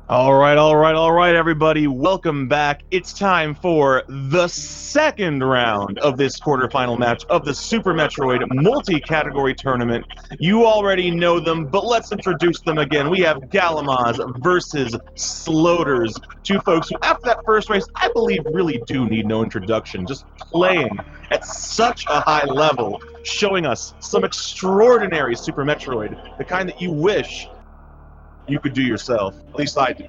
All right, everybody. Welcome back. It's time for the second round of this quarterfinal match of the Super Metroid multi-category tournament. You already know them, but let's introduce them again. We have Galamoz versus Sloaters, two folks who, after that first race, I believe really do need no introduction. Just playing at such a high level, showing us some extraordinary Super Metroid, the kind that you wish you could do yourself. At least I do.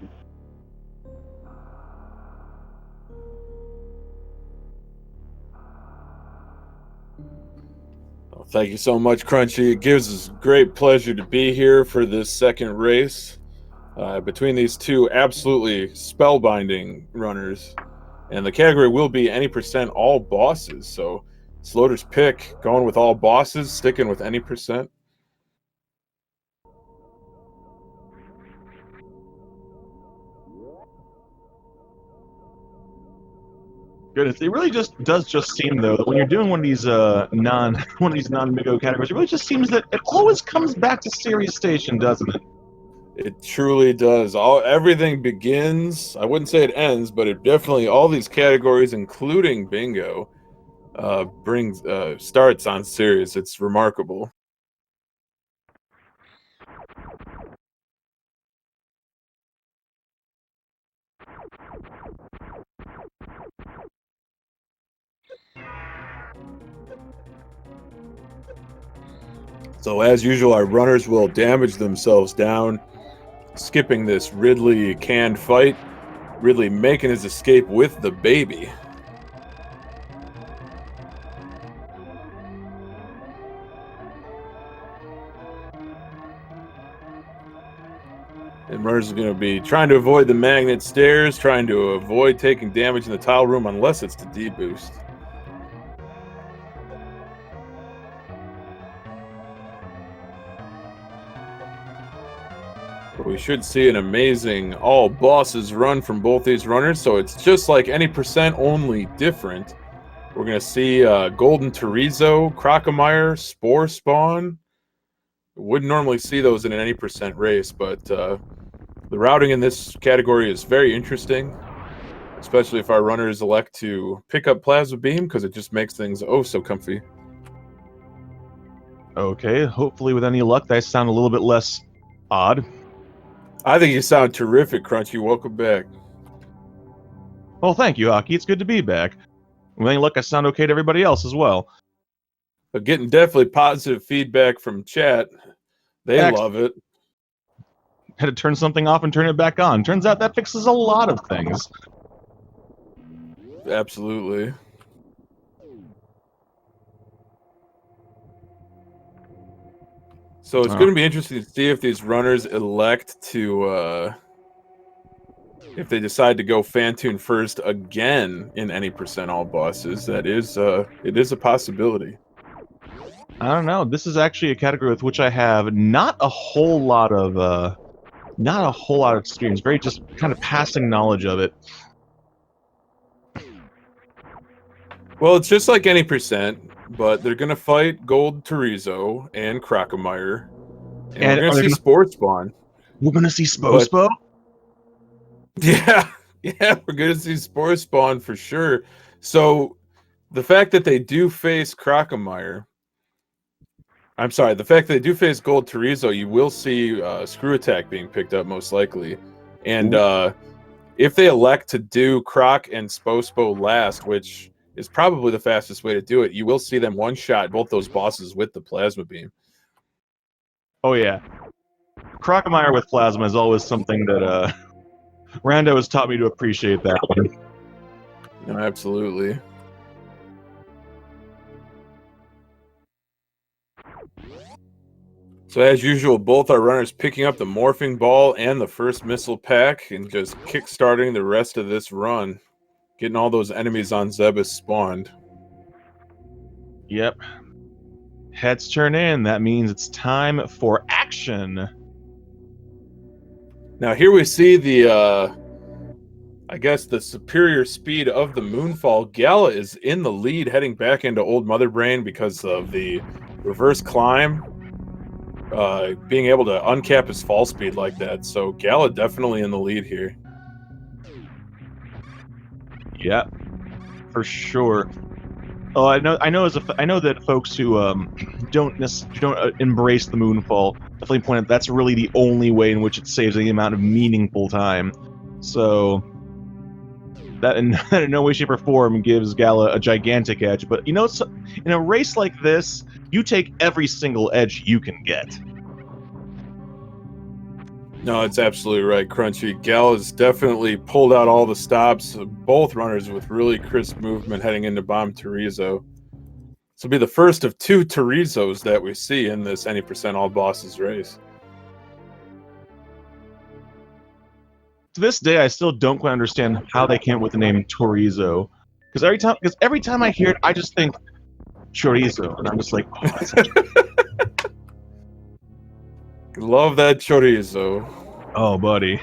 Thank you so much, Crunchy. It gives us great pleasure to be here for this second race between these two absolutely spellbinding runners. And the category will be any percent all bosses. So Sloater's pick, going with all bosses, sticking with any percent. Goodness, it really does seem though that when you're doing one of these non-Migo categories, it really just seems that it always comes back to Serious Station, doesn't it? It truly does. Everything begins. I wouldn't say it ends, but it definitely all these categories, including bingo, starts on Serious. It's remarkable. So as usual, our runners will damage themselves down, skipping this Ridley canned fight, Ridley making his escape with the baby. And runners are going to be trying to avoid the magnet stairs, trying to avoid taking damage in the tile room unless it's to deboost. But we should see an amazing all bosses run from both these runners, so it's just like any percent, only different. We're going to see Golden Terizo, Crocomire, Spore Spawn. Wouldn't normally see those in an any percent race, but the routing in this category is very interesting, especially if our runners elect to pick up Plasma Beam, because it just makes things oh so comfy. Okay, hopefully with any luck, I sound a little bit less odd. I think you sound terrific, Crunchy. Welcome back. Well, thank you, Hockey. It's good to be back. With any luck, I sound okay to everybody else as well. But getting definitely positive feedback from chat. They love it. Had to turn something off and turn it back on. Turns out that fixes a lot of things. Absolutely. So it's going to be interesting to see if these runners elect to, if they decide to go Phantoon first again in any percent all bosses. That is, it is a possibility. I don't know. This is actually a category with which I have not a whole lot of experience. Very just kind of passing knowledge of it. Well, it's just like any percent, but they're gonna fight Gold Terizo and Crocomire, and we're gonna see Sport Spawn. We're gonna see Spo. Yeah, we're gonna see Spore Spawn for sure. So the fact that they do face Crocomire, I'm sorry, the fact that they do face Gold Terizo, you will see Screw Attack being picked up most likely. And if they elect to do Croc and Spo last, which is probably the fastest way to do it, you will see them one-shot both those bosses with the Plasma Beam. Oh yeah. Crocomire with Plasma is always something that Rando has taught me to appreciate that one. No, absolutely. So as usual, both our runners picking up the Morphing Ball and the first missile pack and just kick-starting the rest of this run. Getting all those enemies on Zebus spawned. Yep. Heads turn in. That means it's time for action. Now here we see the, I guess the superior speed of the Moonfall. Gala is in the lead heading back into Old Mother Brain because of the reverse climb. being able to uncap his fall speed like that. So Gala definitely in the lead here. Yeah, for sure. Oh, I know that folks who don't embrace the moonfall definitely point out that's really the only way in which it saves any amount of meaningful time. So that in no way, shape, or form gives Gala a gigantic edge. But you know, in a race like this, you take every single edge you can get. No, it's absolutely right, Crunchy. Gala's definitely pulled out all the stops. Both runners with really crisp movement heading into Bomb Torizo. This will be the first of 2 Torizos that we see in this any percent all bosses race. To this day, I still don't quite understand how they came up with the name Torizo. Because every time I hear it, I just think chorizo, and I'm just like, oh, that's Love that chorizo. Oh, buddy.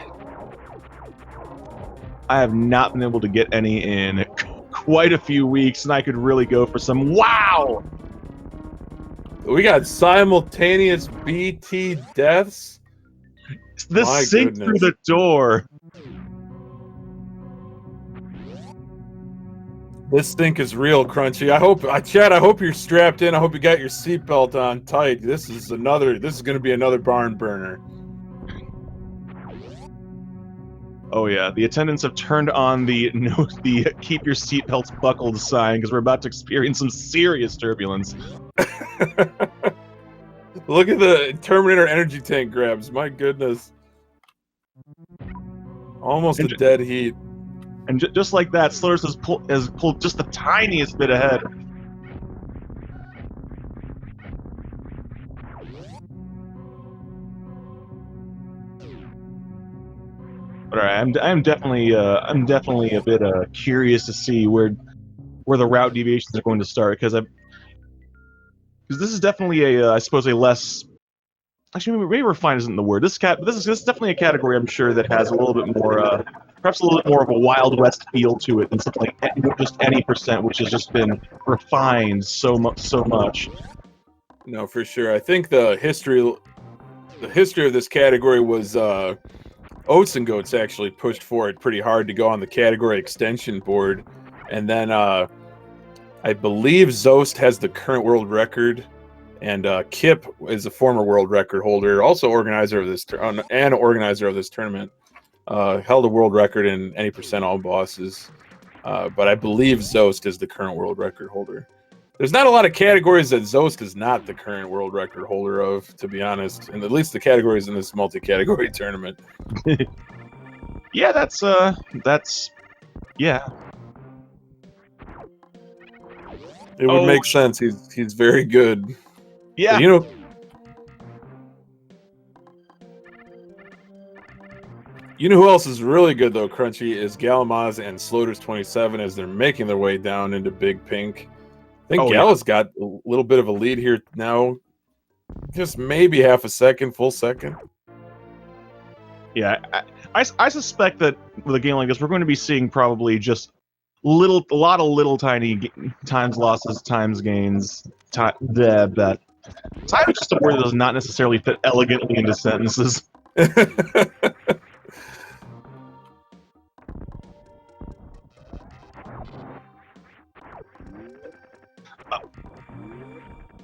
I have not been able to get any in quite a few weeks, and I could really go for some. Wow! We got simultaneous BT deaths. The sink through the door. This stink is real, Crunchy. I hope, Chad, I hope you're strapped in. I hope you got your seatbelt on tight. This is going to be another barn burner. Oh yeah, the attendants have turned on the keep your seatbelts buckled sign because we're about to experience some serious turbulence. Look at the Terminator energy tank grabs. My goodness. Almost a dead heat. And just like that, Sloaters has pulled just the tiniest bit ahead. But all right, I'm definitely a bit curious to see where the route deviations are going to start because this is definitely I suppose a less. Actually, maybe refined isn't the word. This is definitely a category I'm sure that has a little bit more, perhaps a little bit more of a Wild West feel to it than something like just any percent, which has just been refined so much. No, for sure. I think the history of this category was Oats and Goats actually pushed for it pretty hard to go on the category extension board, and then I believe Zost has the current world record. And Kip is a former world record holder, also organizer of this tournament. Held a world record in any percent all bosses, but I believe Zost is the current world record holder. There's not a lot of categories that Zost is not the current world record holder of, to be honest, and at least the categories in this multi-category tournament. Yeah, that's yeah. It would make sense. He's very good. Yeah. But, you know who else is really good though, Crunchy, is Galamoz and sloaters27 as they're making their way down into Big Pink. I think Gala's got a little bit of a lead here now. Just maybe half a second, full second. Yeah, I suspect that with a game like this, we're going to be seeing probably just a lot of little tiny times losses, times gains, that. Time is just a word that does not necessarily fit elegantly into sentences.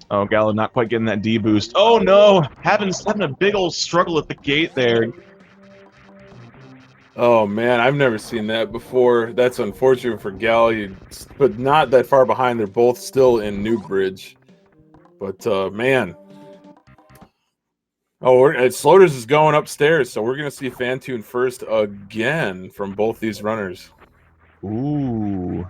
Oh, Gala not quite getting that D boost. Oh no, having a big old struggle at the gate there. Oh man, I've never seen that before. That's unfortunate for Gal, but not that far behind. They're both still in Newbridge. But man. Oh, Sloaters is going upstairs, so we're going to see Phantoon first again from both these runners. Ooh.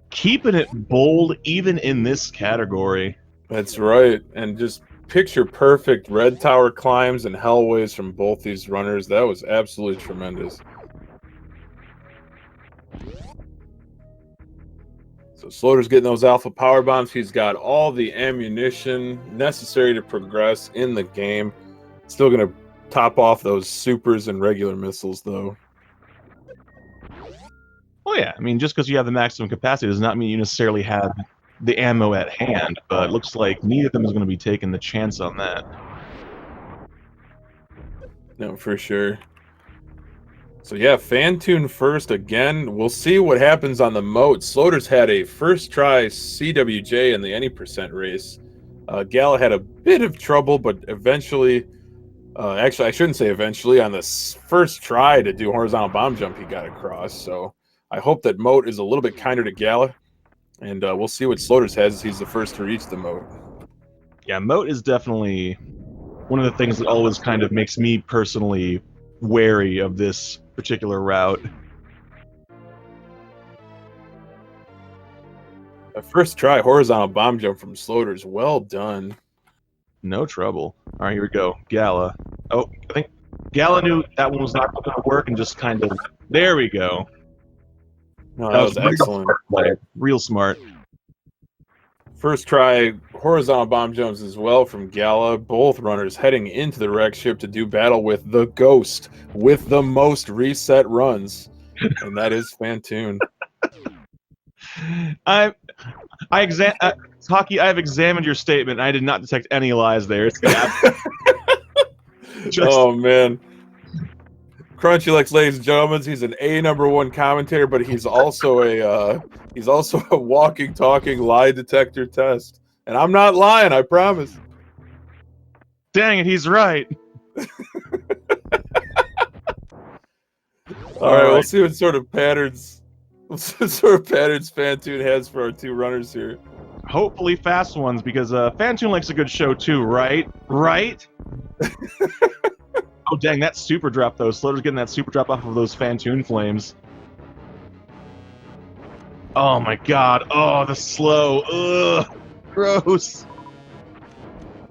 Keeping it bold even in this category. That's right. And just picture perfect red tower climbs and hellways from both these runners. That was absolutely tremendous. So Sloater's getting those alpha power bombs. He's got all the ammunition necessary to progress in the game. Still going to top off those supers and regular missiles, though. Oh yeah, I mean, just because you have the maximum capacity does not mean you necessarily have the ammo at hand, but it looks like neither of them is going to be taking the chance on that. No, for sure. So yeah, Phantoon first again. We'll see what happens on the moat. Sloaters had a first try CWJ in the any percent race. Gala had a bit of trouble, but eventually, actually I shouldn't say eventually, on this first try to do horizontal bomb jump, he got across. So I hope that moat is a little bit kinder to Gala, and we'll see what Sloaters has as he's the first to reach the moat. Yeah, moat is definitely one of the things that always kind of makes me personally wary of this particular route. A first try horizontal bomb jump from Sloaters. Well done. No trouble. All right, here we go. Gala. Oh, I think Gala knew that one was not going to work and just kind of... There we go. No, that was excellent. Real smart. First try horizontal bomb jumps as well from Gala. Both runners heading into the wreck ship to do battle with the Ghost with the most reset runs, and that is Phantoon. Hockey, I have examined your statement, and I did not detect any lies there. It's oh, man. Crunchylex, ladies and gentlemen, he's an #1 commentator, but he's also a walking, talking lie detector test. And I'm not lying, I promise. Dang it, he's right. All right, we'll see what sort of patterns Phantoon has for our two runners here. Hopefully fast ones, because Phantoon likes a good show too, right? Right? Oh, dang, that super drop, though. Sloater's getting that super drop off of those Phantoon flames. Oh, my God. Oh, the slow. Ugh. Gross.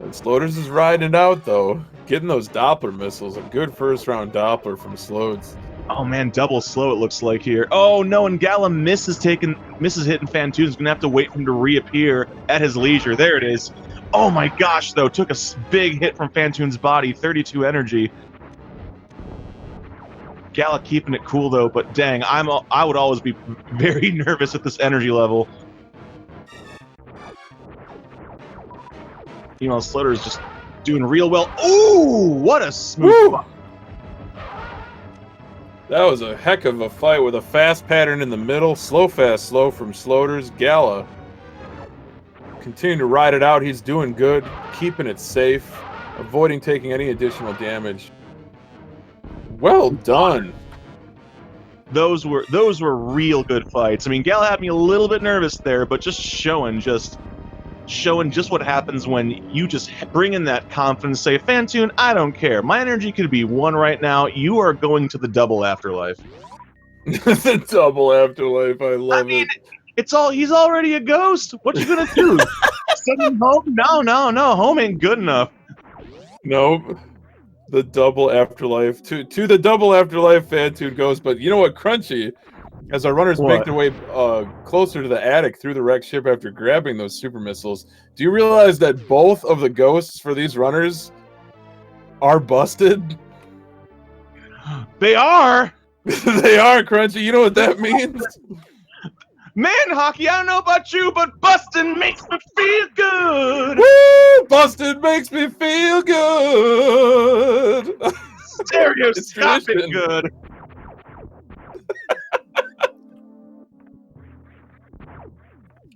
And Sloaters is riding it out, though. Getting those Doppler missiles. A good first-round Doppler from Sloats. Oh, man, double slow it looks like here. Oh, no, and Gala misses hitting Phantoon. He's going to have to wait for him to reappear at his leisure. There it is. Oh, my gosh, though. Took a big hit from Phantoon's body. 32 energy. Gala keeping it cool though, but dang, I would always be very nervous at this energy level. You know, Sloater's just doing real well. Ooh, what a smooth fight. That was a heck of a fight with a fast pattern in the middle. Slow, fast, slow from Sloaters. Gala continuing to ride it out. He's doing good, keeping it safe, avoiding taking any additional damage. Well done. Those were real good fights. I mean, Gala had me a little bit nervous there, but just showing what happens when you just bring in that confidence. Say, Phantoon, I don't care. My energy could be 1 right now. You are going to the double afterlife. The double afterlife. I love it. He's already a ghost. What you gonna do? Send him home? No. Home ain't good enough. Nope. The double afterlife. To the double afterlife, Phantoon goes. But you know what, Crunchy? As our runners make their way closer to the attic through the wreck ship after grabbing those super missiles, do you realize that both of the ghosts for these runners are busted? They are? They are, Crunchy. You know what that means? Man, Hockey, I don't know about you, but bustin' makes me feel good. Woo! Busted makes me feel good. Stereoscopic good.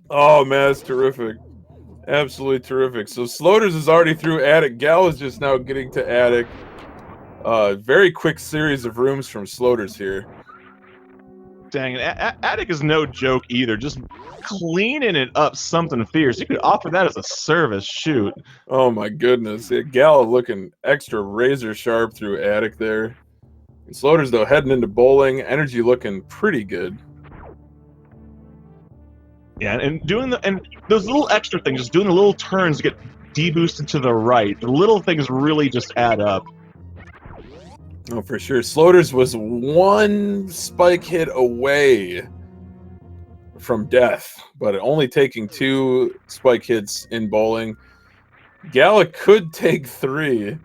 Oh, man, that's terrific. Absolutely terrific. So Sloaters is already through attic. Gal is just now getting to attic. Very quick series of rooms from Sloaters here. Dang it, attic is no joke either. Just cleaning it up something fierce. You could offer that as a service, shoot. Oh my goodness. Yeah, Gala looking extra razor sharp through attic there. And Sloaters, though, heading into bowling. Energy looking pretty good. Yeah, and those little extra things, just doing the little turns to get deboosted to the right. The little things really just add up. Oh, for sure. Sloaters was 1 spike hit away from death, but only taking 2 spike hits in bowling. Gala could take 3.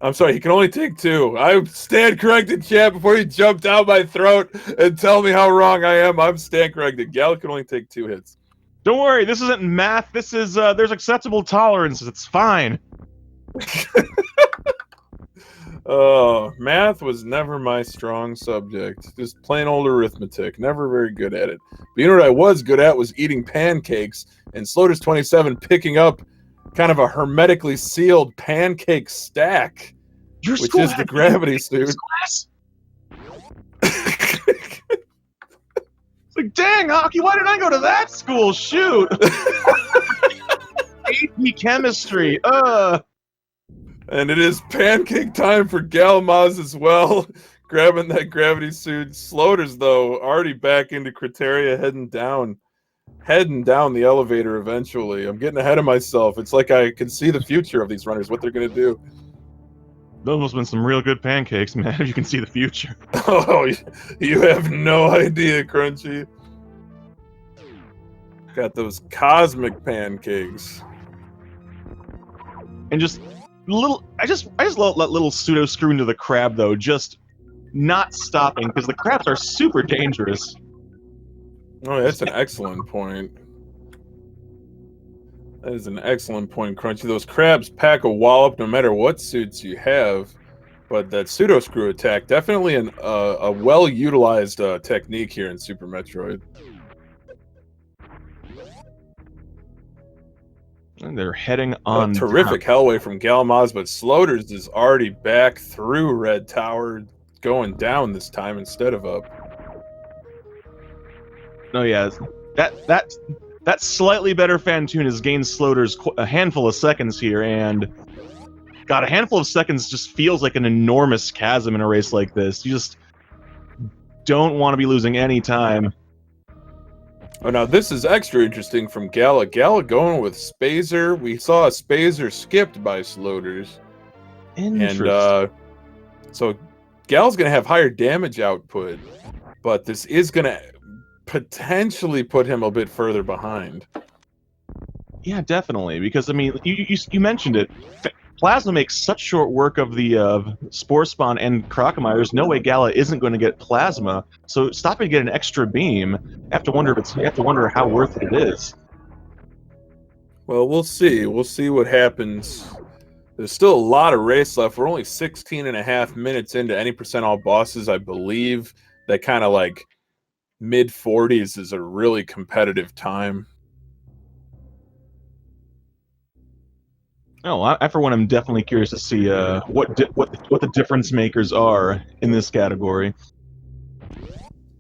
I'm sorry, he can only take 2. I stand corrected, chat, before you jump down my throat and tell me how wrong I am. I'm stand corrected. Gala can only take 2 hits. Don't worry, this isn't math. This is there's acceptable tolerances. It's fine. Oh, math was never my strong subject. Just plain old arithmetic. Never very good at it. But you know what I was good at was eating pancakes, and sloaters27 picking up kind of a hermetically sealed pancake stack, Your which school is the had gravity suit. class? It's like, dang, Hockey, why didn't I go to that school? Shoot. AP chemistry. And it is pancake time for Galamoz as well. Grabbing that gravity suit. Sloaters, though, already back into Criteria, heading down the elevator eventually. I'm getting ahead of myself. It's like I can see the future of these runners, what they're going to do. Those must have been some real good pancakes, man, if you can see the future. Oh, you have no idea, Crunchy. Got those cosmic pancakes. And just I just let little pseudo screw into the crab though, just not stopping because the crabs are super dangerous. Oh, that's an excellent point. That is an excellent point, Crunchy. Those crabs pack a wallop no matter what suits you have, but that pseudo screw attack definitely a well utilized technique here in Super Metroid. And they're heading on. A terrific hellway from Galamoz, but Sloaters is already back through Red Tower, going down this time instead of up. Oh yeah, that slightly better Phantoon has gained Sloaters a handful of seconds here, and God, a handful of seconds just feels like an enormous chasm in a race like this. You just don't want to be losing any time. Oh, now this is extra interesting from Gala. Gala going with Spazer. We saw a Spazer skipped by Sloaters. Interesting. And so Gal's going to have higher damage output, but this is going to potentially put him a bit further behind. Yeah, definitely, because I mean, you mentioned it. Plasma makes such short work of the Spore Spawn and Crocomire. There's no way Gala isn't going to get Plasma. So stopping to get an extra beam, you have to wonder how worth it is. Well, we'll see. We'll see what happens. There's still a lot of race left. We're only 16 and a half minutes into any percent all bosses, I believe. That kind of like mid-40s is a really competitive time. Oh, I for one am definitely curious to see what the difference makers are in this category.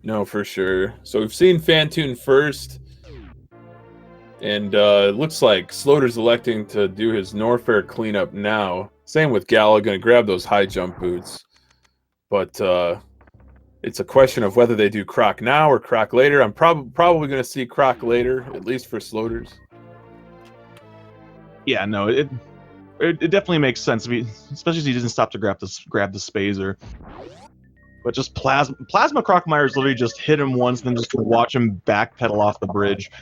No, for sure. So we've seen Phantoon first, and it looks like Sloaters electing to do his Norfair cleanup now. Same with Gala, going to grab those high jump boots. But it's a question of whether they do Croc now or Croc later. I'm probably going to see Croc later, at least for Sloaters. Yeah, no, it definitely makes sense, especially if he doesn't stop to grab the Spazer. But just Plasma Crocomire literally just hit him once, then just watch him backpedal off the bridge.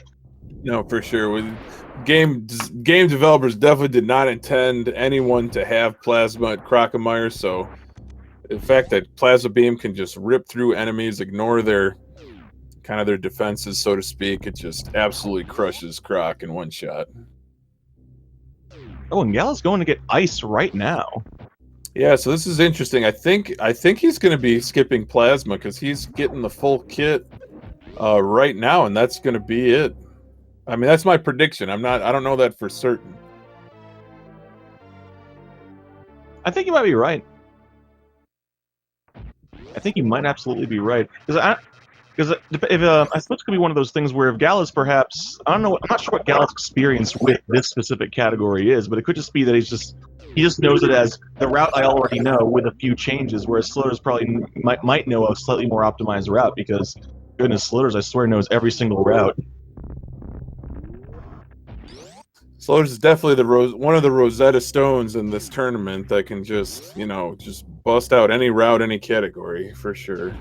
No, for sure. With game developers definitely did not intend anyone to have Plasma at Crocomire, so the fact that Plasma Beam can just rip through enemies, ignore their defenses, so to speak, it just absolutely crushes Croc in one shot. Oh, and Gala's going to get ice right now. Yeah, so this is interesting. I think he's going to be skipping Plasma because he's getting the full kit right now, and that's going to be it. I mean, that's my prediction. I don't know that for certain. I think you might be right. I think you might absolutely be right. Because if I suppose it could be one of those things where if Gala's perhaps, I don't know, I'm not sure what Gala's experience with this specific category is, but it could just be that he just knows it as the route I already know with a few changes, whereas Sloaters probably might know a slightly more optimized route because, goodness, Sloaters I swear knows every single route. Sloaters is definitely one of the Rosetta Stones in this tournament that can just bust out any route, any category for sure.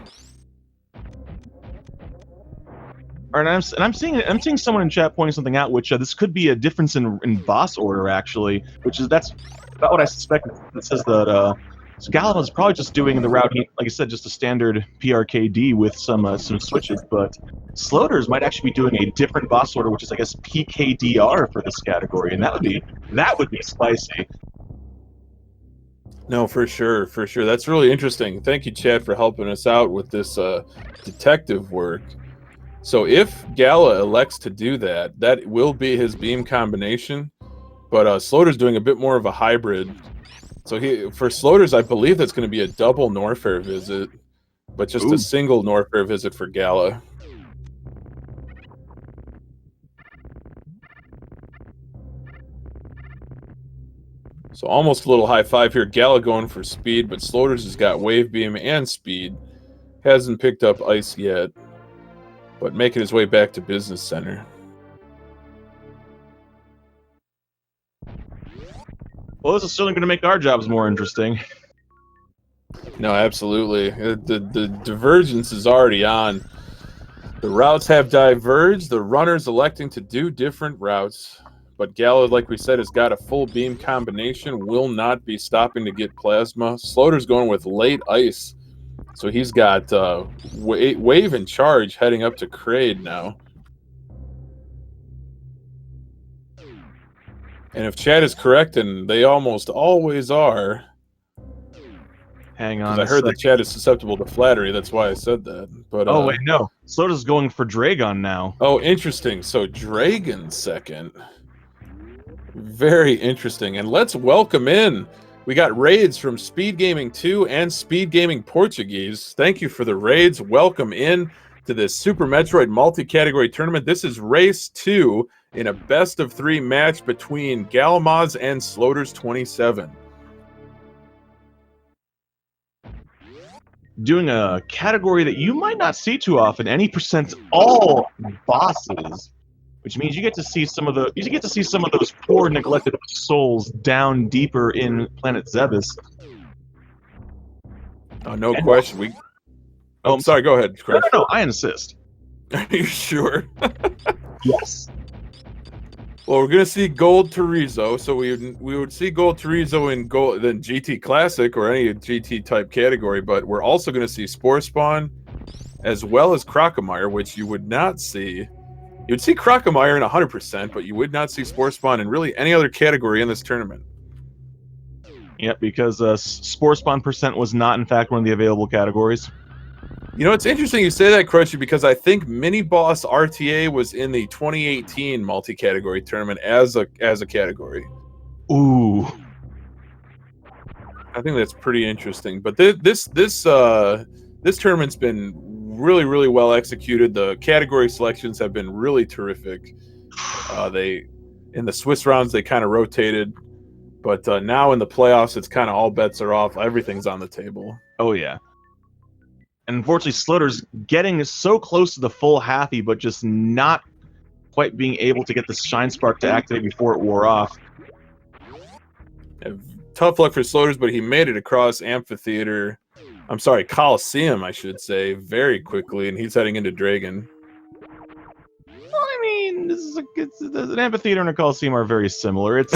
All right, and I'm seeing someone in chat pointing something out, which this could be a difference in boss order actually, that's about what I suspect. It says that So Galamoz is probably just doing the route, like I said, just a standard PRKD with some switches, but Sloaters might actually be doing a different boss order, which is, I guess, PKDR for this category, and that would be spicy. No, for sure, for sure. That's really interesting. Thank you, Chad, for helping us out with this detective work. So if Gala elects to do that, that will be his beam combination, but Sloater's doing a bit more of a hybrid. So for Sloaters, I believe that's going to be a double Norfair visit, but just a single Norfair visit for Gala. So almost a little high five here. Gala going for speed, but Sloaters has got wave beam and speed. Hasn't picked up ice yet, but making his way back to Business Center. Well, this is certainly going to make our jobs more interesting. No, absolutely. The divergence is already on. The routes have diverged. The runners electing to do different routes. But Gala, like we said, has got a full beam combination. Will not be stopping to get plasma. Sloater's going with late ice. So he's got wave and charge heading up to Kraid now. And if Chad is correct, and they almost always are. Hang on. I heard that Chad is susceptible to flattery. That's why I said that. But oh, wait, no. Sloater's going for Dragon now. Oh, interesting. So Dragon second. Very interesting. And let's welcome in. We got raids from SpeedGaming 2 and SpeedGaming Portuguese. Thank you for the raids. Welcome in to this Super Metroid multi-category tournament. This is race 2 in a best-of-3 match between Galamoz and sloaters27. Doing a category that you might not see too often, any percent all bosses, which means you get to see some of those poor neglected souls down deeper in planet Zebes. Oh, no question. Oh, sorry. Go ahead, Chris. No, I insist. Are you sure? Yes. Well, we're gonna see Gold Torizo, so we would see Gold Torizo in then GT Classic or any GT type category, but we're also gonna see Spore Spawn as well as Crocomire, which you would not see. You'd see Crocomire in 100%, but you would not see Spore Spawn in really any other category in this tournament. Yep, because Spore Spawn percent was not, in fact, one of the available categories. You know, it's interesting you say that, Crunchy, because I think Mini Boss RTA was in the 2018 multi-category tournament as a category. Ooh. I think that's pretty interesting. But this tournament's been really, really well executed. The category selections have been really terrific. In the Swiss rounds, they kind of rotated. But now in the playoffs, it's kind of all bets are off. Everything's on the table. Oh, yeah. And unfortunately, Sloater's getting so close to the full halfy, but just not quite being able to get the Shine Spark to activate before it wore off. Tough luck for Sloaters, but he made it across Amphitheater. I'm sorry, Coliseum, I should say, very quickly, and he's heading into Dragon. Well, I mean, an Amphitheater and a Coliseum are very similar. It's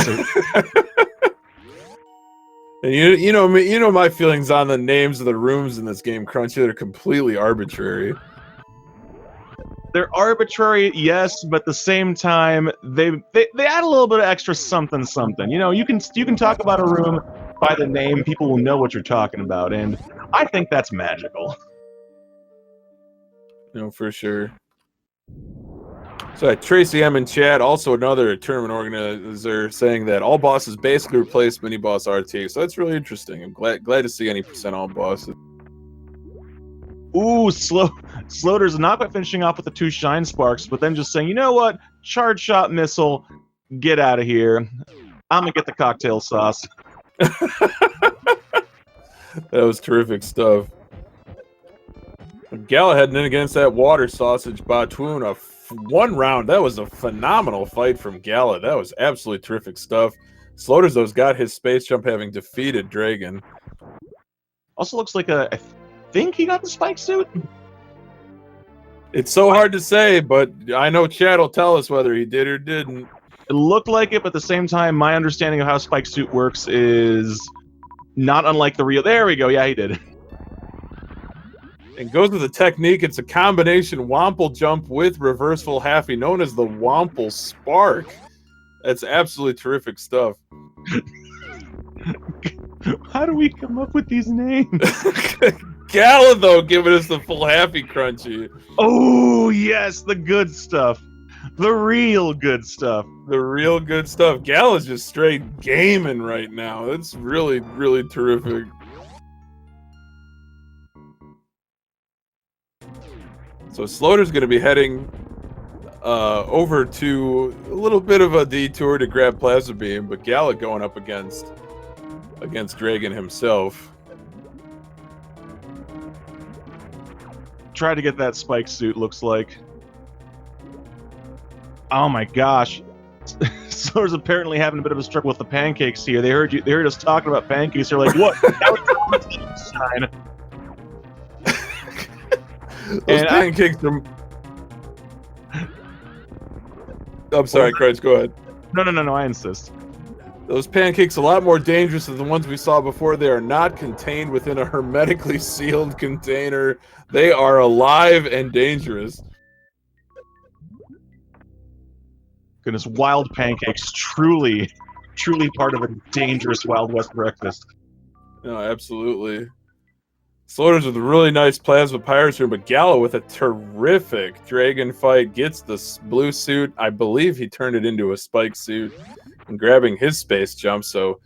And you know my feelings on the names of the rooms in this game, Crunchy. They're completely arbitrary. They're arbitrary, yes, but at the same time, they add a little bit of extra something. You know, you can talk about a room by the name, people will know what you're talking about, and I think that's magical. No, for sure. So Tracy M in chat, also another tournament organizer, saying that all bosses basically replace Mini Boss RT. So that's really interesting. I'm glad to see any percent all bosses. Ooh, Sloater's not quite finishing off with the 2 Shine Sparks, but then just saying, you know what? Charge Shot Missile, get out of here. I'm gonna get the cocktail sauce. That was terrific stuff. Gala heading in against that water sausage Batoon. One round. That was a phenomenal fight from Gala. That was absolutely terrific stuff. Sloaters, though, got his space jump having defeated Dragon. Also looks like I think he got the spike suit. It's so hard to say, but I know Chad will tell us whether he did or didn't. It looked like it, but at the same time, my understanding of how spike suit works is Not unlike the real. There we go. Yeah, he did. And goes with the technique. It's a combination womple jump with reversible halfie, known as the womple spark. That's absolutely terrific stuff. How do we come up with these names? Gala, though, giving us the full happy crunchy. Oh, yes, the good stuff. The real good stuff. The real good stuff. Gala's just straight gaming right now. That's really, really terrific. So Sloater's going to be heading over to a little bit of a detour to grab Plasma Beam, but Gala going up against Dragon himself. Try to get that spike suit, looks like. Oh my gosh. Sloater's apparently having a bit of a struggle with the pancakes here. They heard us talking about pancakes. They're like, what? Shine. Those pancakes are... I'm sorry, Crunch, go ahead. No, I insist. Those pancakes are a lot more dangerous than the ones we saw before. They are not contained within a hermetically sealed container. They are alive and dangerous. Goodness, wild pancakes, truly part of a dangerous Wild West breakfast. No, absolutely. Sloaters with a really nice plasma pirates here, but Gala with a terrific dragon fight gets the blue suit. I believe he turned it into a spike suit and grabbing his space jump. So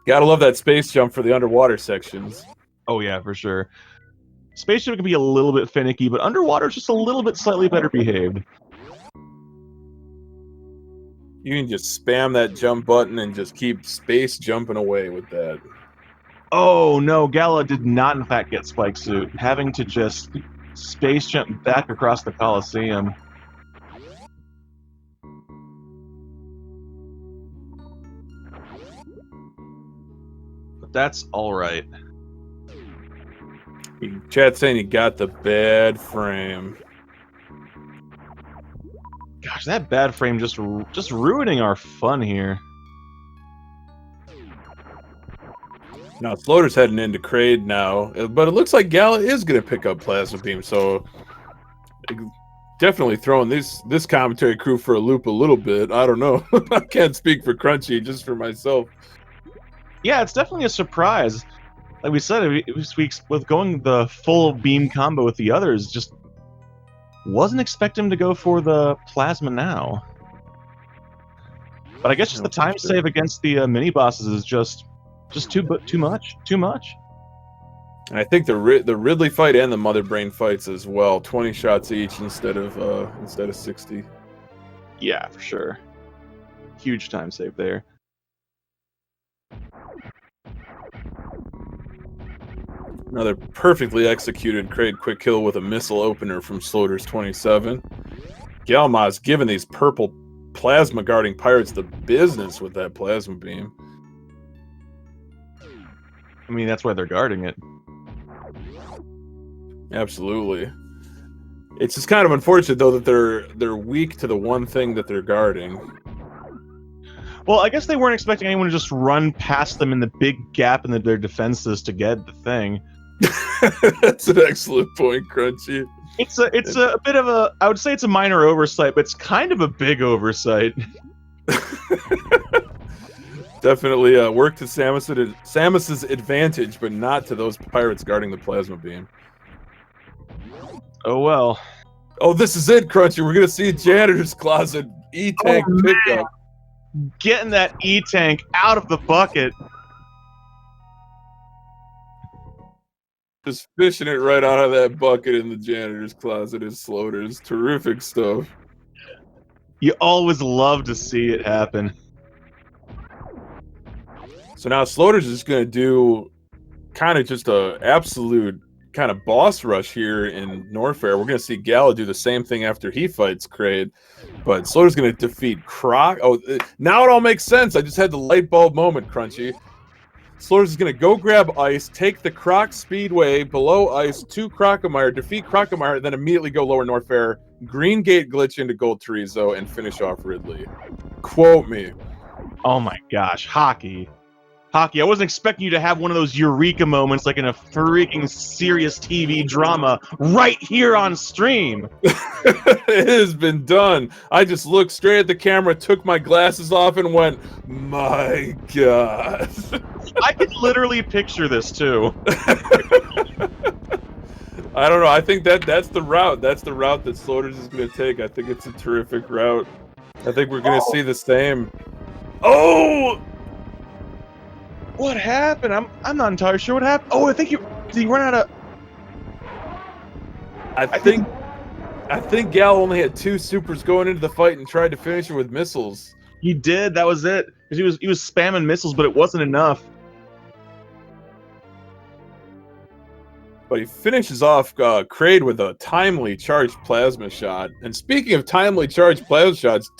gotta love that space jump for the underwater sections. Oh yeah, for sure. Space jump can be a little bit finicky, but underwater is just a little bit slightly better behaved. You can just spam that jump button and just keep space jumping away with that. Oh no, Gala did not in fact get spike suit, having to just space jump back across the Coliseum. But that's alright. Chat saying you got the bad frame. Gosh, that bad frame just ruining our fun here. Now, Sloater's heading into Kraid now, but it looks like Gala is going to pick up Plasma Beam, so definitely throwing this commentary crew for a loop a little bit. I don't know. I can't speak for Crunchy, just for myself. Yeah, it's definitely a surprise. Like we said, with going the full beam combo with the others, just wasn't expecting him to go for the Plasma now. But I guess just the time save against the mini bosses is just too much. And I think the Ridley fight and the Mother Brain fights as well. 20 shots each instead of 60. Yeah, for sure. Huge time save there. Another perfectly executed Kraid quick kill with a missile opener from sloaters27. Galamoz giving these purple plasma guarding pirates the business with that plasma beam. I mean, that's why they're guarding it. Absolutely. It's just kind of unfortunate, though, that they're weak to the one thing that they're guarding. Well, I guess they weren't expecting anyone to just run past them in the big gap in their defenses to get the thing. That's an excellent point, Crunchy. It's a bit of a, I would say it's a minor oversight, but it's kind of a big oversight. Definitely worked to Samus's advantage, but not to those pirates guarding the plasma beam. Oh well. Oh, this is it, Crunchy. We're gonna see a janitor's closet E-tank pickup. Getting that E-tank out of the bucket. Just fishing it right out of that bucket in the janitor's closet is Sloaters. Terrific stuff. You always love to see it happen. So now Sloaters is going to do kind of just a absolute kind of boss rush here in Norfair. We're going to see Gala do the same thing after he fights Kraid. But Sloaters going to defeat Croc. Oh, now it all makes sense. I just had the light bulb moment, Crunchy. Sloaters is going to go grab ice, take the Croc Speedway below ice to Crocomire, defeat Crocomire, then immediately go lower Norfair, Green Gate glitch into Gold Terizo, and finish off Ridley. Quote me. Oh my gosh, hockey. Hockey, I wasn't expecting you to have one of those eureka moments like in a freaking serious TV drama right here on stream. It has been done. I just looked straight at the camera, took my glasses off, and went, "My God!" I could literally picture this too. I don't know. I think that's the route. That's the route that Sloaters is going to take. I think it's a terrific route. I think we're going to see the same. Oh! What happened? I'm not entirely sure what happened. Oh, I think did he run out of... I think Gal only had 2 supers going into the fight and tried to finish it with missiles. He did. That was it. He was spamming missiles, but it wasn't enough. But he finishes off Kraid with a timely charged plasma shot. And speaking of timely charged plasma shots,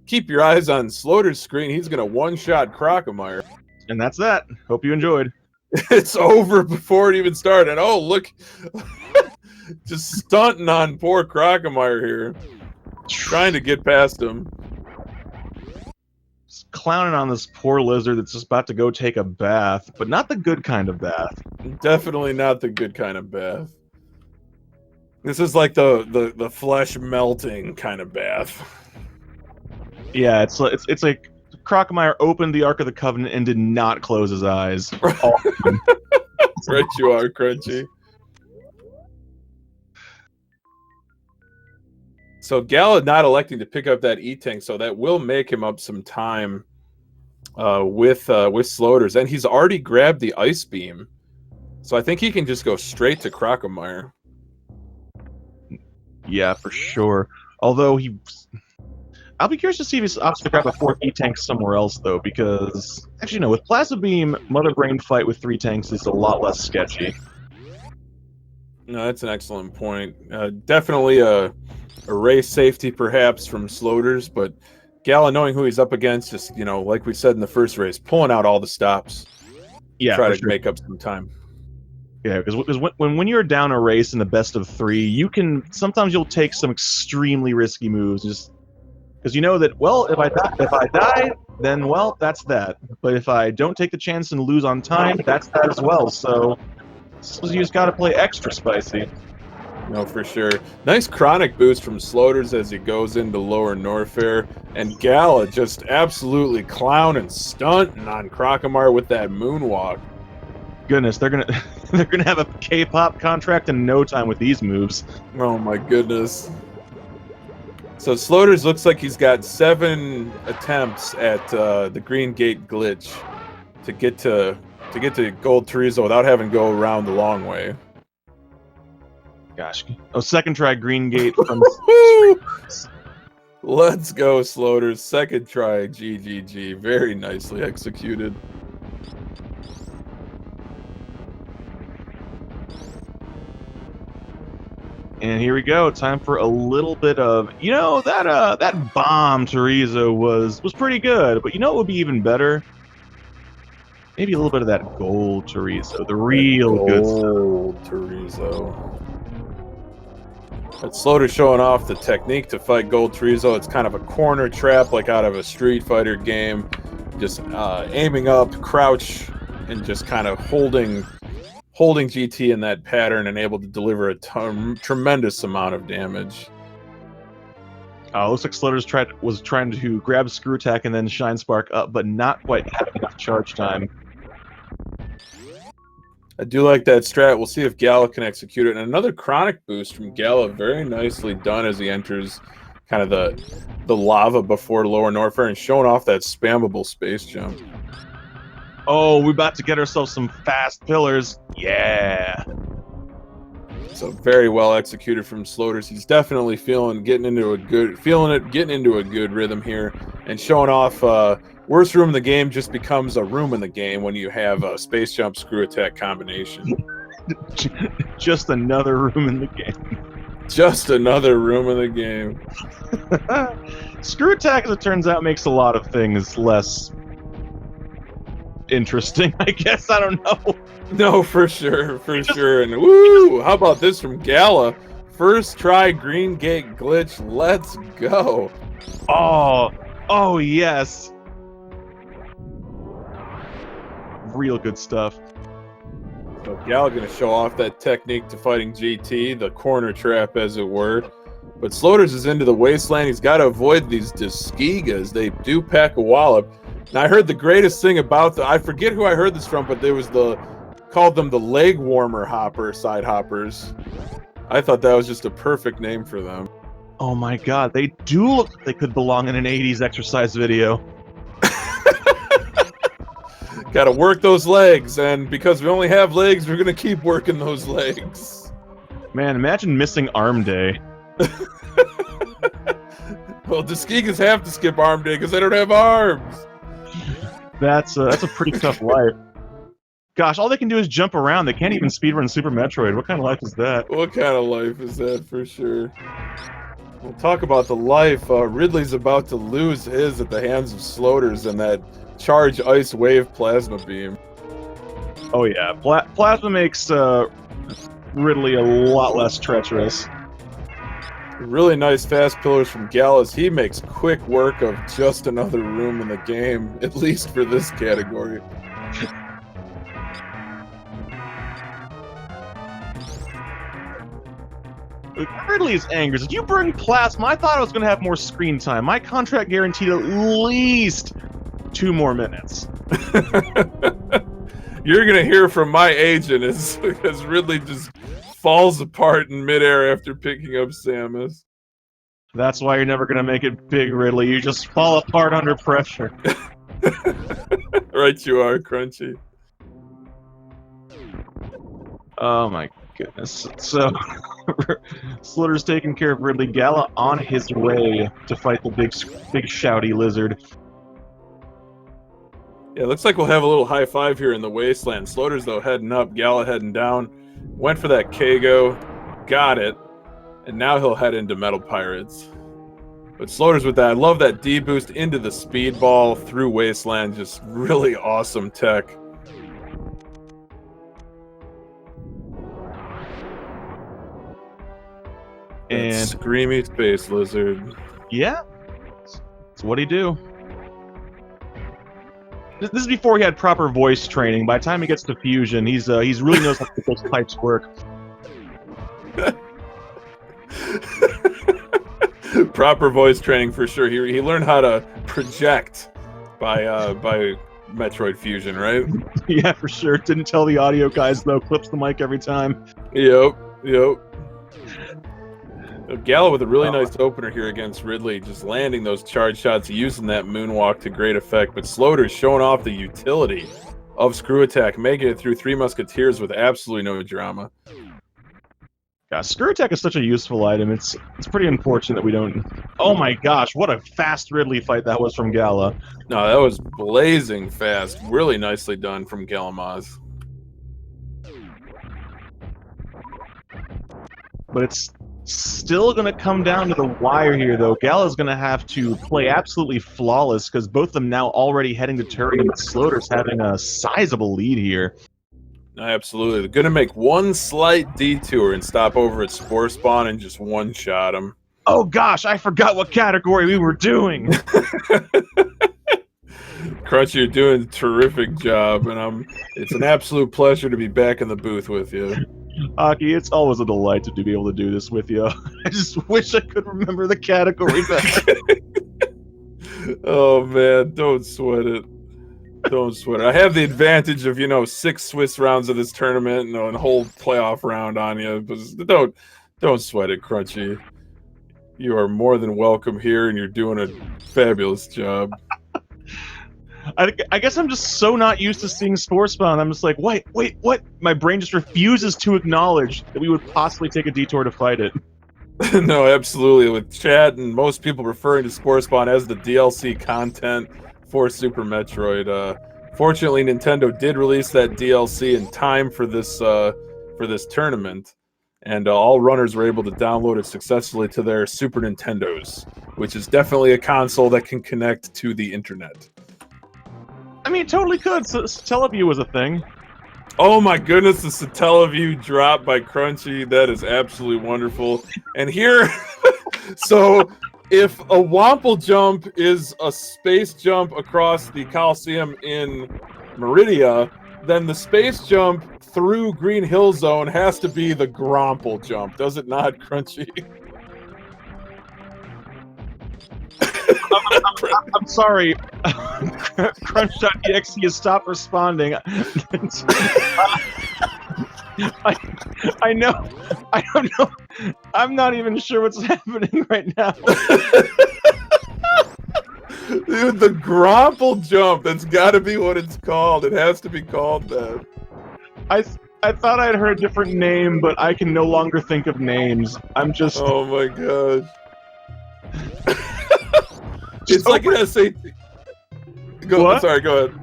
keep your eyes on Sloater's screen. He's going to one-shot Crocomire. And that's that. Hope you enjoyed. It's over before it even started. Oh, look. Just stunting on poor Crocomire here. Trying to get past him. Just clowning on this poor lizard that's just about to go take a bath. But not the good kind of bath. Definitely not the good kind of bath. This is like the flesh melting kind of bath. Yeah, it's like Crocomire opened the Ark of the Covenant and did not close his eyes. Right you are, Crunchy. So Gala not electing to pick up that E-Tank, so that will make him up some time with Sloaters. And he's already grabbed the Ice Beam. So I think he can just go straight to Crocomire. Yeah, for sure. Although I'll be curious to see if he's opts to grab a 4th E-Tank somewhere else, though, because... Actually, no, with Plasma Beam, Mother Brain fight with 3 tanks is a lot less sketchy. No, that's an excellent point. Definitely a race safety, perhaps, from Sloaters, but Gala, knowing who he's up against, just, like we said in the first race, pulling out all the stops. Yeah, try to make up some time. Yeah, because when you're down a race in the best of 3, sometimes you'll take some extremely risky moves, just... Because you know that, well, if I die, then, well, that's that. But if I don't take the chance and lose on time, that's that as well. So you just gotta play extra spicy. No, for sure. Nice chronic boost from Sloaters as he goes into lower Norfair. And Gala just absolutely clowning, stunting on Crocomire with that moonwalk. Goodness, they're gonna have a K-pop contract in no time with these moves. Oh my goodness. So Sloaters looks like he's got 7 attempts at the Green Gate glitch to get to Gold Chorizo without having to go around the long way. Gosh. Oh, second try Green Gate from... Let's go, Sloaters. Second try, GGG. Very nicely executed. And here we go. Time for a little bit of, that bomb Chorizo was pretty good, but what would be even better? Maybe a little bit of that gold Chorizo, the real good stuff. Gold Chorizo. It's Sloater showing off the technique to fight Gold Chorizo. It's kind of a corner trap, like out of a Street Fighter game. Just aiming up, crouch, and just kind of holding GT in that pattern and able to deliver a tremendous amount of damage. Looks like Sloaters was trying to grab Screw Attack and then Shine Spark up, but not quite having enough charge time. I do like that strat. We'll see if Gala can execute it. And another chronic boost from Gala, very nicely done as he enters kind of the lava before lower Norfair and showing off that spammable space jump. Oh, we're about to get ourselves some fast pillars. Yeah. So very well executed from Sloaters. He's definitely getting into a good rhythm here, and showing off worst room in the game just becomes a room in the game when you have a space jump Screw Attack combination. Just another room in the game. Just another room in the game. Screw Attack, as it turns out, makes a lot of things less interesting, I guess. I don't know. No, for sure. And woo! How about this from Gala? First try Green Gate glitch. Let's go. Oh yes. real good stuff. So Gal gonna show off that technique to fighting GT, the corner trap as it were. But Sloaters is into the wasteland. He's got to avoid these Diskegas. They do pack a wallop. And I heard the greatest thing about I forget who I heard this from, but there was called them the leg warmer hopper side hoppers. I thought that was just a perfect name for them. Oh my god, they do look like they could belong in an 80s exercise video. Got to work those legs, and because we only have legs, we're going to keep working those legs. Man, imagine missing arm day. Well, Diskegas have to skip arm day because they don't have arms. That's a pretty tough life. Gosh, all they can do is jump around. They can't even speedrun Super Metroid. What kind of life is that? What kind of life is that, for sure? We'll talk about the life. Ridley's about to lose his at the hands of Sloaters and that charge ice wave plasma beam. Oh yeah, plasma makes Ridley a lot less treacherous. Really nice fast pillars from Galamoz. He makes quick work of just another room in the game, at least for this category. Ridley's angers. If you bring plasma, I thought I was going to have more screen time. My contract guaranteed at least 2 more minutes. You're going to hear from my agent as Ridley just falls apart in midair after picking up Samus. That's why you're never going to make it big, Ridley. You just fall apart under pressure. Right you are, Crunchy. Oh my goodness. So, Slitter's taking care of Ridley. Gala on his way to fight the big shouty lizard. Yeah, looks like we'll have a little high five here in the wasteland. Sloaters, though, heading up. Gala heading down. Went for that Kago. Got it. And now he'll head into Metal Pirates. But Sloaters with that. I love that D-boost into the speedball through wasteland. Just really awesome tech. And screamy space lizard. Yeah. So what'd he do? This is before he had proper voice training. By the time he gets to Fusion, he's really knows how to make those pipes work. Proper voice training for sure. He learned how to project by Metroid Fusion, right? Yeah, for sure. Didn't tell the audio guys though. Clips the mic every time. Yep. Gala with a really nice opener here against Ridley, just landing those charge shots, using that moonwalk to great effect. But Sloaters showing off the utility of Screw Attack, making it through 3 Musketeers with absolutely no drama. Yeah, Screw Attack is such a useful item. It's pretty unfortunate that we don't... Oh my gosh, what a fast Ridley fight that was from Gala. No, that was blazing fast. Really nicely done from Galamoz. But it's still going to come down to the wire here, though. Gala's going to have to play absolutely flawless because both of them now already heading to Turing, and Sloaters having a sizable lead here. Absolutely. They're going to make one slight detour and stop over at Spore Spawn and just one-shot him. Oh gosh, I forgot what category we were doing. Crunchy, you're doing a terrific job, and it's an absolute pleasure to be back in the booth with you. Aki, it's always a delight to be able to do this with you. I just wish I could remember the category better. Oh man, don't sweat it. Don't sweat it. I have the advantage of 6 Swiss rounds of this tournament, and a whole playoff round on you. But don't sweat it, Crunchy. You are more than welcome here, and you're doing a fabulous job. I guess I'm just so not used to seeing Spore Spawn. I'm just like, wait, what? My brain just refuses to acknowledge that we would possibly take a detour to fight it. No, absolutely. With chat and most people referring to Spore Spawn as the DLC content for Super Metroid. Fortunately, Nintendo did release that DLC in time for this tournament, and all runners were able to download it successfully to their Super Nintendos, which is definitely a console that can connect to the internet. I mean, it totally could. So, Satellaview was a thing. Oh my goodness, the Satellaview drop by Crunchy. That is absolutely wonderful. And here, so if a Wample jump is a space jump across the Coliseum in Meridia, then the space jump through Green Hill Zone has to be the Gromple jump, does it not, Crunchy? I'm sorry. Crunch.exe has stopped responding. I know. I don't know. I'm not even sure what's happening right now. Dude, the Gromple jump, that's gotta be what it's called. It has to be called that. I thought I'd heard a different name, but I can no longer think of names. I'm just... Oh my gosh. It's like an SAT. What? Sorry, go ahead.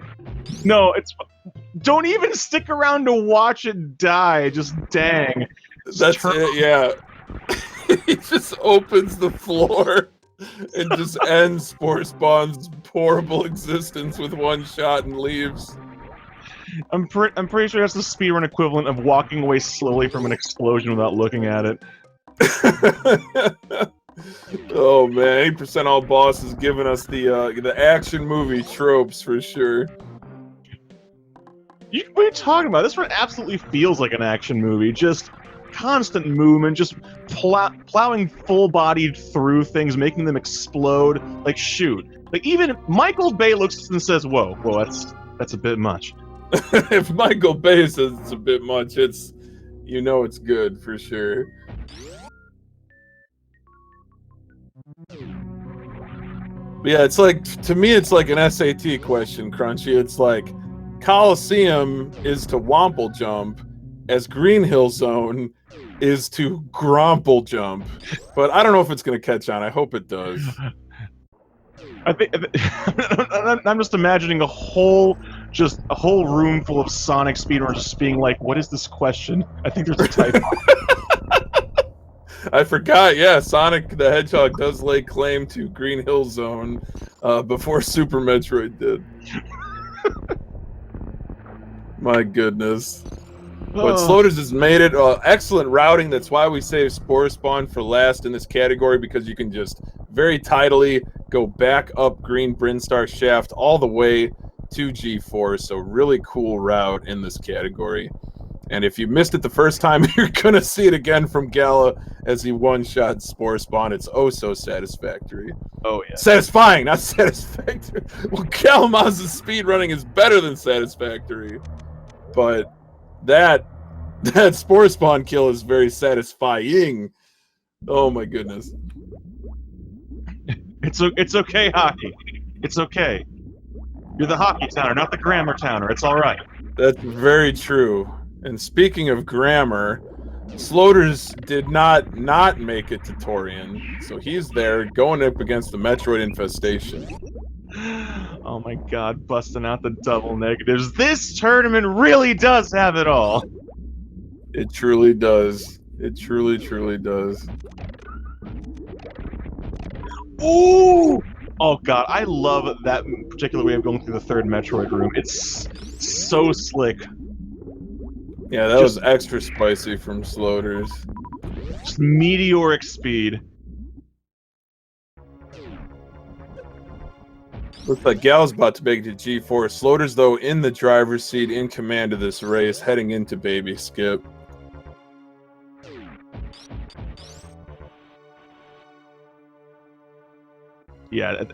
No, it's... Don't even stick around to watch it die, just dang. That's it, yeah. He just opens the floor and just ends Spore Spawn's horrible existence with one shot and leaves. I'm pretty sure that's the speedrun equivalent of walking away slowly from an explosion without looking at it. Oh man, 8% all boss is giving us the action movie tropes for sure. What are you talking about? This one absolutely feels like an action movie. Just constant movement, just plowing full-bodied through things, making them explode. Like, shoot. Like, even Michael Bay looks and says, whoa, that's a bit much. If Michael Bay says it's a bit much, it's it's good for sure. But yeah, it's like, to me, it's like an SAT question, Crunchy. It's like Coliseum is to Womple jump, as Green Hill Zone is to Gromple jump. But I don't know if it's going to catch on. I hope it does. I think I'm just imagining a whole room full of Sonic speedrunners just being like, "What is this question?" I think there's a typo. I forgot. Yeah, Sonic the Hedgehog does lay claim to Green Hill Zone before Super Metroid did. My goodness. But Sloaters has made it. Excellent routing. That's why we save Spore Spawn for last in this category, because you can just very tidily go back up Green Brinstar shaft all the way to G4. So really cool route in this category. And if you missed it the first time, you're going to see it again from Gala as he one-shot Spore Spawn. It's oh so satisfactory. Oh, yeah. Satisfying, not satisfactory. Well, Galamoz's speedrunning is better than satisfactory. But that Spore Spawn kill is very satisfying. Oh my goodness. It's okay, hockey. It's okay. You're the hockey towner, not the grammar towner. It's all right. That's very true. And speaking of grammar, Sloaters did not make it to Torian, so he's there going up against the Metroid infestation. Oh my god, busting out the double negatives. This tournament really does have it all. It truly does. It truly, truly does. Ooh! Oh god, I love that particular way of going through the third Metroid room. It's so slick. Yeah, that was extra spicy from Sloaters. Just meteoric speed. Looks like Gal's about to make it to G4. Sloaters, though, in the driver's seat, in command of this race, heading into Baby Skip. Yeah,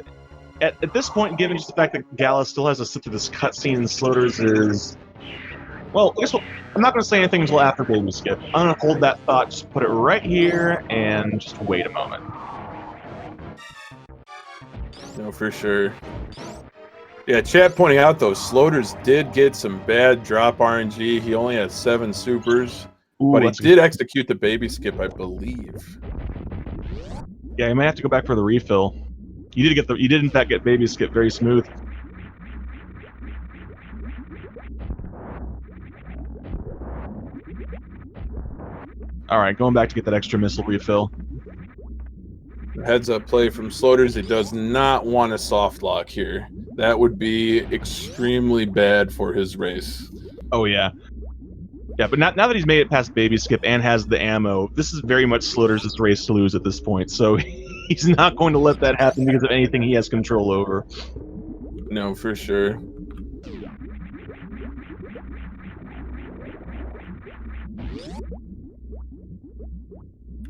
at this point, given just the fact that Gala still has to sit through this cutscene, and Sloaters is... Well, I guess I'm not going to say anything until after Baby Skip. I'm going to hold that thought, just put it right here, and just wait a moment. No, for sure. Yeah, chat pointing out, though, Sloaters did get some bad drop RNG. He only had 7 supers, but he did execute the Baby Skip, I believe. Yeah, you might have to go back for the refill. You did in fact get Baby Skip very smooth. Alright, going back to get that extra missile refill. Heads up play from Sloaters. It does not want a soft lock here. That would be extremely bad for his race. Oh yeah. Yeah, but now that he's made it past Baby Skip and has the ammo, this is very much Sloaters' race to lose at this point, so he's not going to let that happen because of anything he has control over. No, for sure.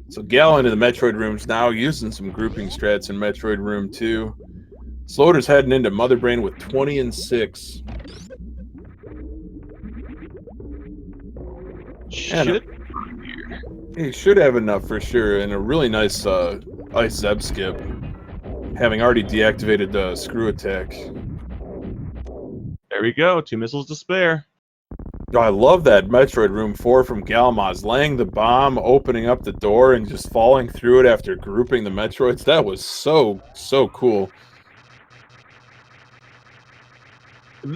So Gal into the Metroid rooms now, using some grouping strats in Metroid Room 2. Sloater's heading into Mother Brain with 20 and 6. Should He should have enough for sure, and a really nice ice Zeb skip, having already deactivated the screw attack. There we go. 2 missiles to spare. Oh, I love that Metroid Room 4 from Galamoz, laying the bomb, opening up the door, and just falling through it after grouping the Metroids. That was so cool.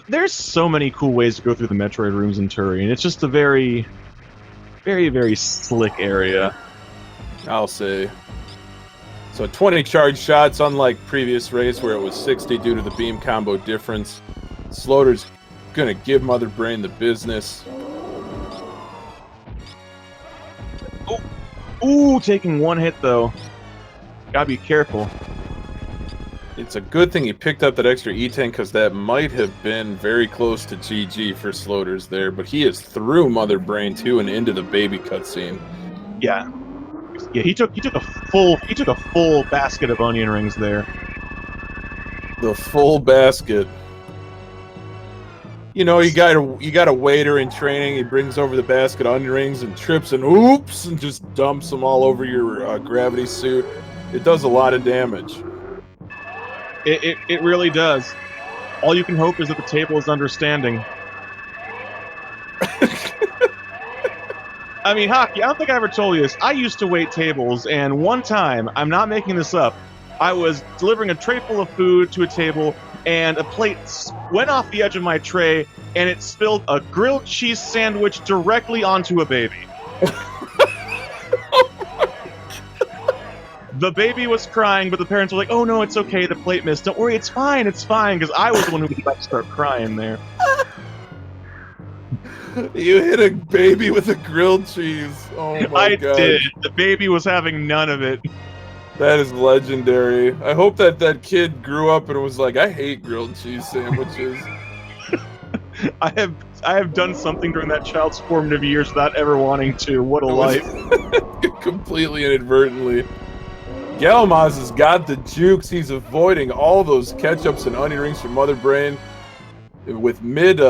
There's so many cool ways to go through the Metroid rooms in Turian. It's just a very, very slick area. I'll say. So 20 charge shots, unlike previous race where it was 60 due to the beam combo difference. Sloater's gonna give Mother Brain the business. Ooh, taking 1 hit though. Gotta be careful. It's a good thing he picked up that extra E10 because that might have been very close to GG for Sloaters there, but he is through Mother Brain too and into the baby cutscene. Yeah. Yeah, he took a full basket of onion rings there. The full basket. You know, you got a waiter in training. He brings over the basket of onion rings and trips and oops and just dumps them all over your gravity suit. It does a lot of damage. It really does. All you can hope is that the table is understanding. I mean, Hockey, I don't think I ever told you this. I used to wait tables, and one time, I'm not making this up, I was delivering a tray full of food to a table, and a plate went off the edge of my tray, and it spilled a grilled cheese sandwich directly onto a baby. The baby was crying, but the parents were like, "Oh no, it's okay, the plate missed. Don't worry, it's fine, because I was the one who was about to start crying there." You hit a baby with a grilled cheese. Oh my god. I did. The baby was having none of it. That is legendary. I hope that kid grew up and was like, I hate grilled cheese sandwiches. I have done something during that child's formative years without ever wanting to. What a life. Completely inadvertently. Galamoz has got the jukes. He's avoiding all those ketchups and onion rings from Mother Brain. With mid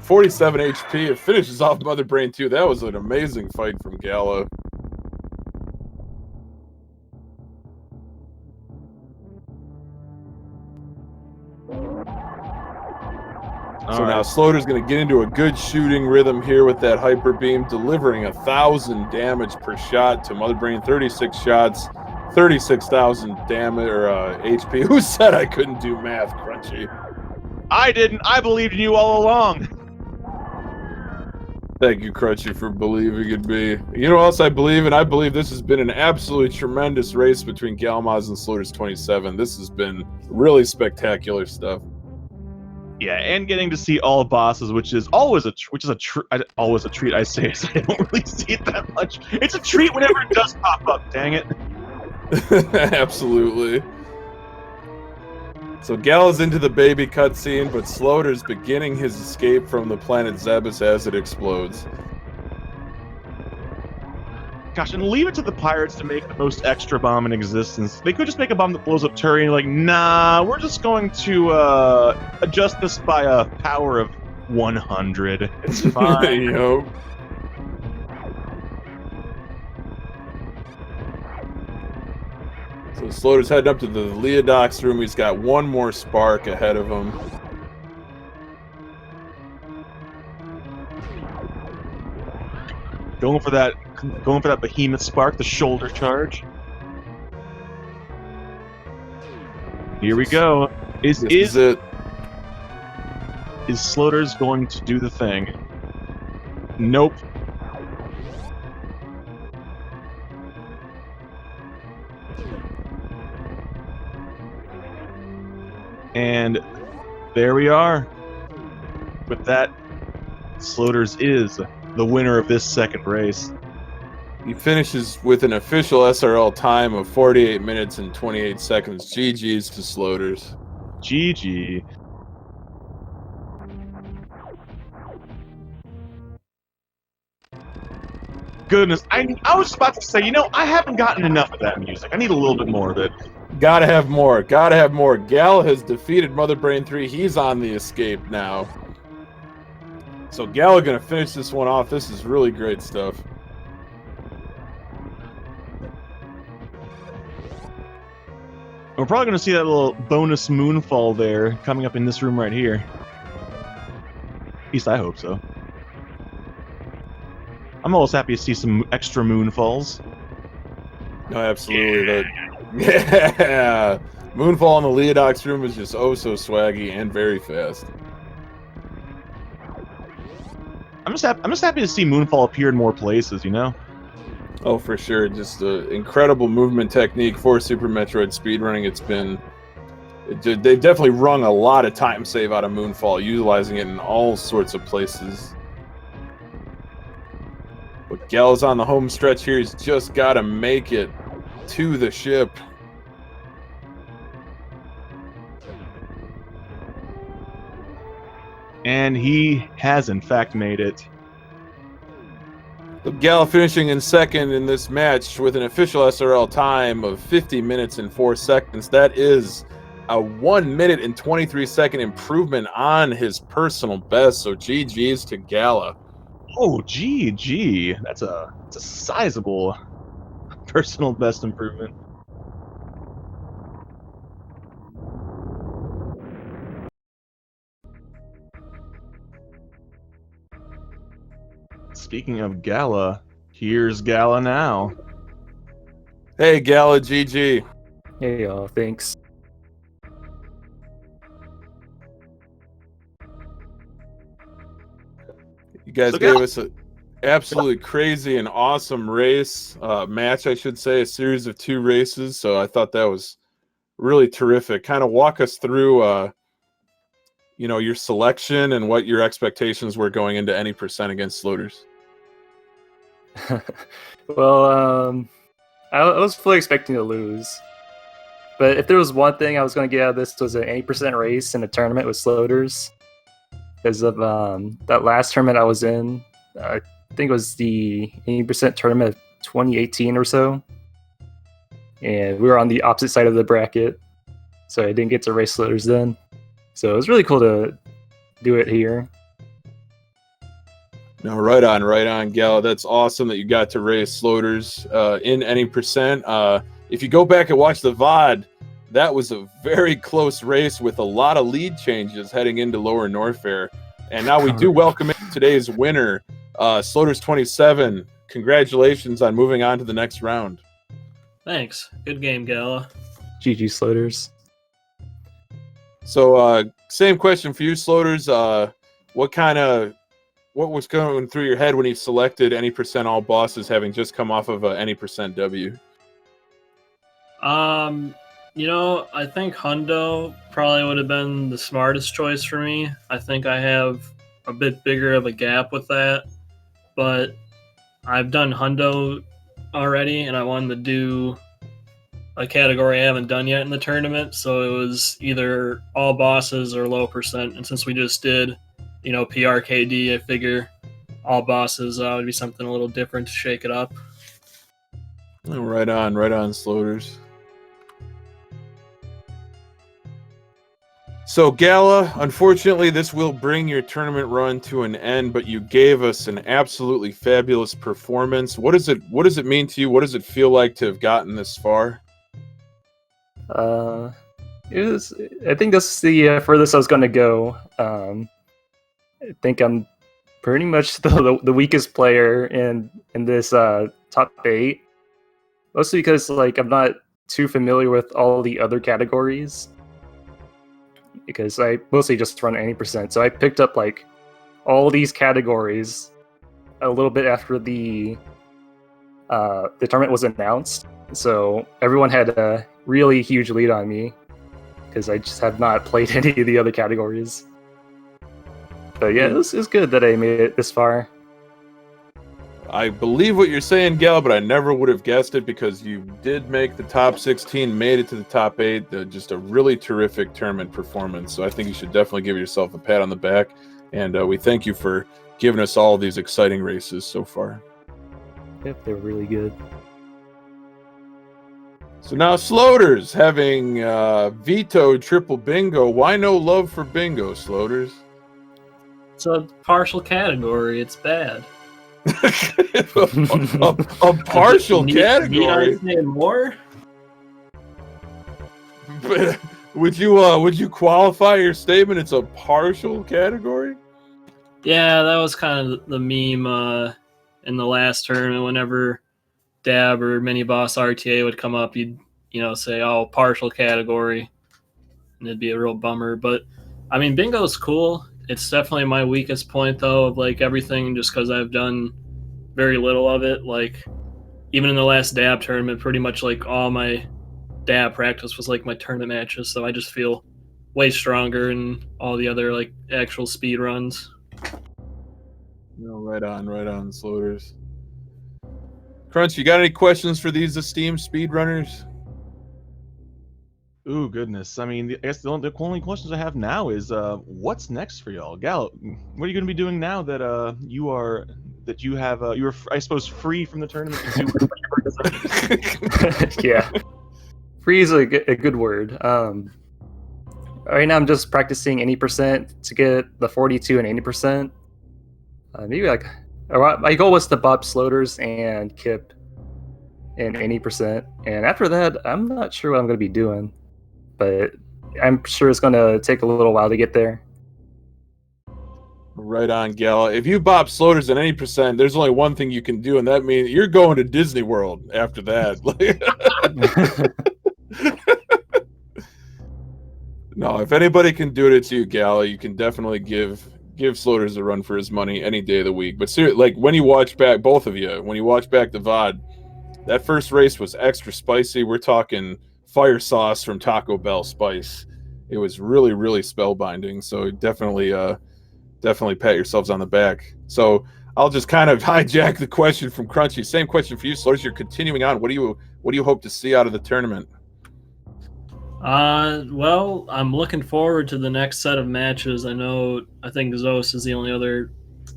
47 HP, it finishes off Mother Brain too. That was an amazing fight from Gala. So now Sloater's going to get into a good shooting rhythm here with that hyper beam, delivering 1,000 damage per shot to Mother Brain. 36 shots, 36,000 damage or HP. Who said I couldn't do math, Crunchy? I didn't. I believed in you all along. Thank you, Crunchy, for believing in me. You know what else I believe in? I believe this has been an absolutely tremendous race between Galamoz and sloaters27. This has been really spectacular stuff. Yeah, and getting to see all bosses, which is always a treat. I say, I don't really see it that much. It's a treat whenever it does pop up. Dang it! Absolutely. So Gal's into the baby cutscene, but Sloater's beginning his escape from the planet Zebus as it explodes. Gosh, and leave it to the pirates to make the most extra bomb in existence. They could just make a bomb that blows up Turian, like, nah, we're just going to adjust this by a power of 100. It's fine. Yo. So Sloater's heading up to the Leodox room. He's got one more spark ahead of him. Going for that behemoth spark, the shoulder charge. Here we go. Is Sloater's going to do the thing? Nope. And there we are. With that, Sloaters is the winner of this second race. He finishes with an official SRL time of 48 minutes and 28 seconds. GG's to Sloaters. GG. goodness. I was about to say, I haven't gotten enough of that music. I need a little bit more of it. Gotta have more. Gotta have more. Gal has defeated Mother Brain 3. He's on the escape now. So Gal gonna finish this one off. This is really great stuff. We're probably going to see that little bonus moonfall there coming up in this room right here. At least I hope so. I'm always happy to see some extra moonfalls. No, absolutely. Yeah. Moonfall in the Leodox room is just oh so swaggy and very fast. I'm just happy to see moonfall appear in more places, Oh, for sure. Just an incredible movement technique for Super Metroid speedrunning. They've definitely wrung a lot of time save out of Moonfall, utilizing it in all sorts of places. But Gal's on the home stretch here. He's just got to make it to the ship. And he has, in fact, made it. So Gal finishing in second in this match with an official SRL time of 50 minutes and 4 seconds. That is a 1 minute and 23-second improvement on his personal best. So GG's to Gala. Oh, GG. That's a sizable personal best improvement. Speaking of Gala, here's Gala now. Hey, Gala, GG. Hey, y'all, thanks. You guys So gave Gala- us an absolutely crazy and awesome race, match, I should say, a series of 2 races. So I thought that was really terrific. Kind of walk us through, your selection and what your expectations were going into any percent against Sloaters. Well, I was fully expecting to lose. But if there was one thing I was going to get out of this, was an 80% race in a tournament with Sloaters. Because of that last tournament I was in, I think it was the 80% tournament of 2018 or so. And we were on the opposite side of the bracket. So I didn't get to race Sloaters then. So it was really cool to do it here. No, right on, Gal. That's awesome that you got to race Sloaters in any percent. If you go back and watch the VOD, that was a very close race with a lot of lead changes heading into Lower Norfair. And now we do welcome in today's winner, sloaters27. Congratulations on moving on to the next round. Thanks. Good game, Gala. GG Sloaters. So, same question for you, Sloaters. What was going through your head when you selected any percent all bosses, having just come off of any percent W? I think Hundo probably would have been the smartest choice for me. I think I have a bit bigger of a gap with that, but I've done Hundo already, and I wanted to do a category I haven't done yet in the tournament, so it was either all bosses or low percent, and since we just did, PRKD, I figure all bosses would be something a little different to shake it up. Oh, right on, Sloaters. So, Gala, unfortunately, this will bring your tournament run to an end, but you gave us an absolutely fabulous performance. What does it mean to you? What does it feel like to have gotten this far? I think this is the furthest I was going to go. I think I'm pretty much the weakest player in this top 8. Mostly because I'm not too familiar with all the other categories. Because I mostly just run 80%. So I picked up all these categories a little bit after the tournament was announced. So everyone had a really huge lead on me because I just have not played any of the other categories. But yeah, it was good that I made it this far. I believe what you're saying, Gal, but I never would have guessed it because you did make the top 16, made it to the top 8. Just a really terrific tournament performance. So I think you should definitely give yourself a pat on the back. And we thank you for giving us all these exciting races so far. Yep, they were really good. So now Sloaters having vetoed triple bingo. Why no love for bingo, Sloaters? It's a partial category. It's bad. a partial category. Need I say more? But would you qualify your statement? It's a partial category. Yeah, that was kind of the meme in the last tournament. Whenever Dab or Mini Boss RTA would come up, you'd say, "Oh, partial category," and it'd be a real bummer. But I mean, bingo's cool. It's definitely my weakest point, though, of like everything, just because I've done very little of it. Like even in the last Dab tournament, pretty much like all my Dab practice was like my tournament matches. So I just feel way stronger in all the other like actual speed runs. No, right on, Sloaters. Crunch, you got any questions for these esteemed speedrunners? Ooh, goodness. I mean, I guess the only questions I have now is, what's next for y'all? Gal, what are you going to be doing now that you're I suppose free from the tournament? Yeah, free is a good word. Right now I'm just practicing 80% to get the 42 and 80%. Maybe like my goal was to Bob Sloaters and Kip in 80%, and after that I'm not sure what I'm going to be doing, but I'm sure it's going to take a little while to get there. Right on, Gal. If you bop Sloaters at 80%, there's only one thing you can do, and that means you're going to Disney World after that. No, if anybody can do it, it's you, Gal. You can definitely give Sloaters a run for his money any day of the week. But seriously, like when you watch back, both of you, when you watch back the VOD, that first race was extra spicy. We're talking fire sauce from Taco Bell spice. It was really, really spellbinding. So definitely pat yourselves on the back. So I'll just kind of hijack the question from Crunchy. Same question for you, Sloaters. You're continuing on. What do you hope to see out of the tournament? Well, I'm looking forward to the next set of matches. I think Zos is the only other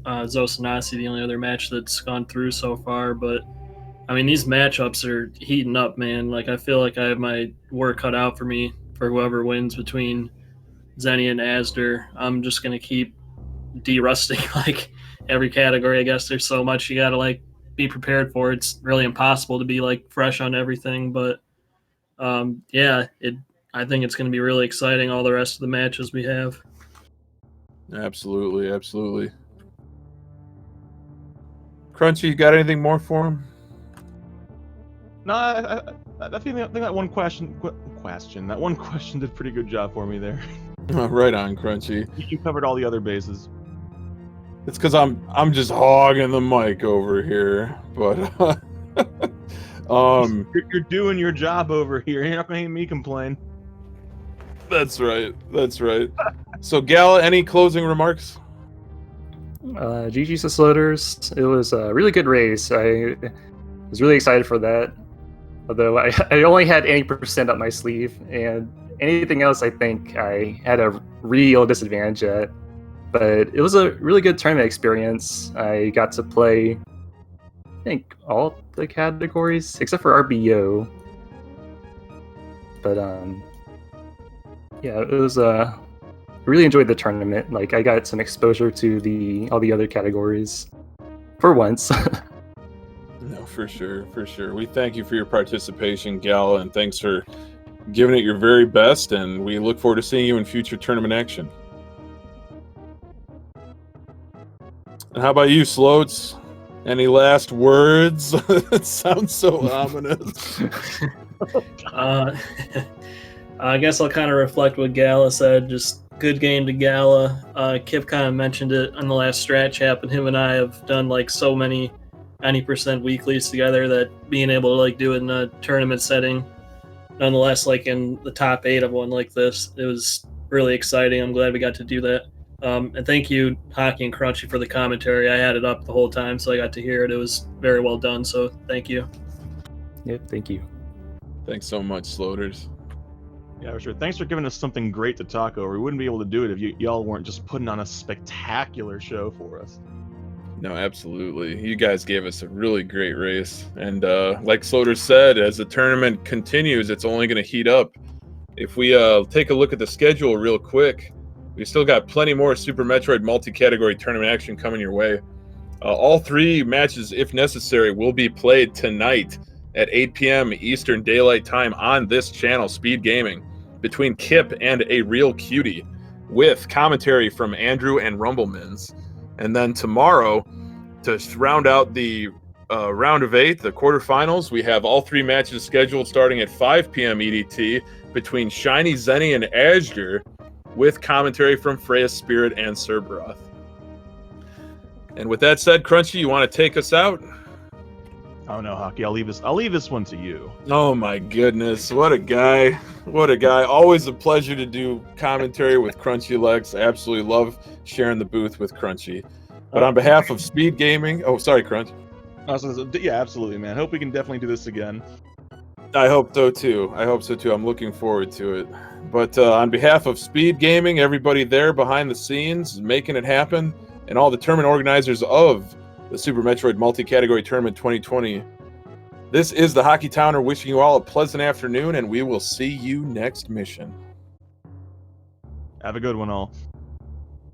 Zos and Nasi, the only other match that's gone through so far, but I mean, these matchups are heating up, man. Like, I feel like I have my work cut out for me for whoever wins between Zenny and Asder. I'm just going to keep de-rusting, like, every category. I guess there's so much you got to, like, be prepared for. It's really impossible to be, like, fresh on everything. But, I think it's going to be really exciting, all the rest of the matches we have. Absolutely, absolutely. Crunchy, you got anything more for him? No, I think that one question did a pretty good job for me there. Right on, Crunchy. You covered all the other bases. It's because I'm just hogging the mic over here, but you're doing your job over here. You're not gonna hear me complain. That's right. So, Gala, any closing remarks? GG's to Sloaters. It was a really good race. I was really excited for that. Although I only had 80% up my sleeve, and anything else I think I had a real disadvantage at. But it was a really good tournament experience. I got to play, I think, all the categories except for RBO. But it was really enjoyed the tournament. Like, I got some exposure to all the other categories for once. No, for sure. We thank you for your participation, Gal, and thanks for giving it your very best, and we look forward to seeing you in future tournament action. And how about you, Sloats? Any last words? It sounds so ominous. I guess I'll kind of reflect what Gala said. Just good game to Gala. Kip kind of mentioned it on the last strat chat, and him and I have done like so many 90% weeklies together that being able to like do it in a tournament setting, nonetheless, like in the top 8 of one like this, it was really exciting. I'm glad we got to do that. And thank you, Hockey and Crunchy, for the commentary. I had it up the whole time, so I got to hear it. It was very well done, so thank you. Yep, thank you. Thanks so much, Sloaters. Yeah, for sure. Thanks for giving us something great to talk over. We wouldn't be able to do it if y'all weren't just putting on a spectacular show for us. No, absolutely. You guys gave us a really great race. And like Sloater said, as the tournament continues, it's only going to heat up. If we take a look at the schedule real quick, we still got plenty more Super Metroid multi-category tournament action coming your way. All 3 matches, if necessary, will be played tonight at 8 p.m. Eastern Daylight Time on this channel, SpeedGaming, between Kip and a Real Cutie, with commentary from Andrew and Rumblemans. And then tomorrow, to round out the round of 8, the quarterfinals, we have all 3 matches scheduled starting at 5 p.m. EDT between Shiny Zenny and Azure, with commentary from Freya Spirit and Cerberoth. And with that said, Crunchy, you want to take us out? Oh no, Hockey, I'll leave this one to you. Oh my goodness, what a guy. What a guy. Always a pleasure to do commentary with Crunchy Lex. I absolutely love sharing the booth with Crunchy. But on behalf of Speed Gaming, oh, sorry, Crunch. Yeah, absolutely, man. Hope we can definitely do this again. I hope so too. I'm looking forward to it. But on behalf of Speed Gaming, everybody there behind the scenes making it happen, and all the tournament organizers of the Super Metroid Multi-Category Tournament 2020, this is the Hockey Towner wishing you all a pleasant afternoon, and we will see you next mission. Have a good one, all.